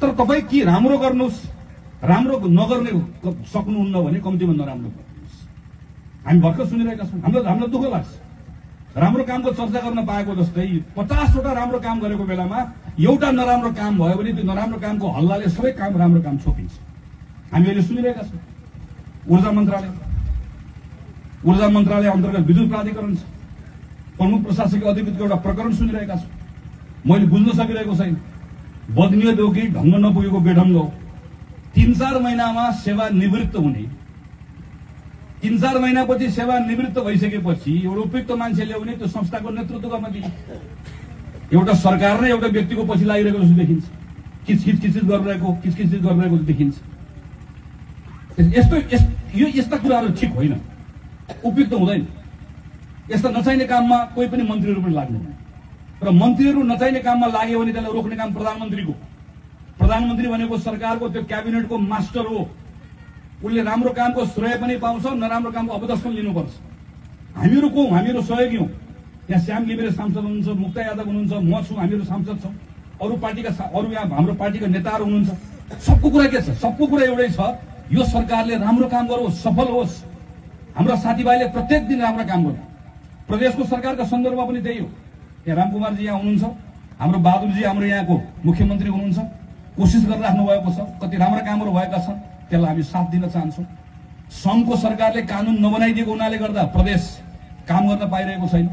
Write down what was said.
तर तपाईँ के राम्रो गर्नुहोस्, राम्रो नगर्ने सक्नुहुन्न भने कम्तीमा नराम्रो गर्नुहोस्। हामी भर्खर सुनिरहेका छौँ, हामीलाई दुःख लाग्छ। राम्रो कामको चर्चा गर्न पाएको जस्तै 50वटा राम्रो काम गरेको बेलामा एउटा नराम्रो काम भयो भने त्यो नराम्रो कामको हल्लाले सबै राम्रो काम छोपिन्छ। हामी अहिले सुनिरहेका छौँ। ऊर्जा मन्त्रालय अन्तर्गत विद्युत प्राधिकरण छ, प्रमुख प्रशासकीय अधिकृतको एउटा प्रकरण सुनिरहेका छौँ। मैले बुझ्न सकिरहेको छैन, बदनियत हो कि ढङ्ग नपुगेको बेढङ्ग हो। 3-4 महिनामा सेवानिवृत्त हुने, 3-4 महिनापछि सेवानिवृत्त भइसकेपछि एउटा उपयुक्त मान्छे ल्याउने, त्यो संस्थाको नेतृत्व गर्न दिने। एउटा सरकार नै एउटा व्यक्तिको पछि लागिरहेको जस्तो देखिन्छ, किचकिच गरिरहेको देखिन्छ। यस्ता कुराहरू ठिक होइन, उपयुक्त हुँदैन। यस्ता नचाहिने काममा कोही पनि मन्त्रीहरू पनि लाग्दैन र मन्त्रीहरू नचाहिने काममा लाग्यो भने त्यसलाई रोक्ने काम प्रधानमन्त्री भनेको सरकारको त्यो क्याबिनेटको मास्टर हो। उसले राम्रो कामको श्रेय पनि पाउँछ, नराम्रो कामको अपदस्थ पनि लिनुपर्छ। हामीहरू को? हामीहरू सहयोगी हौँ। यहाँ श्याम घिमिरे सांसद हुनुहुन्छ, मुक्ता यादव हुनुहुन्छ, म छु, हामीहरू सांसद छौँ। अरू यहाँ हाम्रो पार्टीका नेताहरू हुनुहुन्छ। सबको कुरा के छ? सबको कुरा एउटै छ, यो सरकारले राम्रो काम गरोस्, सफल होस्। हाम्रा साथीभाइले प्रत्येक दिन राम्रो काम गर्नु। प्रदेशको सरकारका सन्दर्भमा पनि त्यही हो। यहाँ रामकुमारजी यहाँ हुनुहुन्छ, हाम्रो बहादुरजी हाम्रो यहाँको मुख्यमन्त्री हुनुहुन्छ, कोसिस गरिराख्नु भएको छ। कति राम्रा कामहरू भएका छन्, त्यसलाई हामी साथ दिन चाहन्छौँ। सङ्घको सरकारले कानुन नबनाइदिएको हुनाले गर्दा प्रदेश काम गर्न पाइरहेको छैन।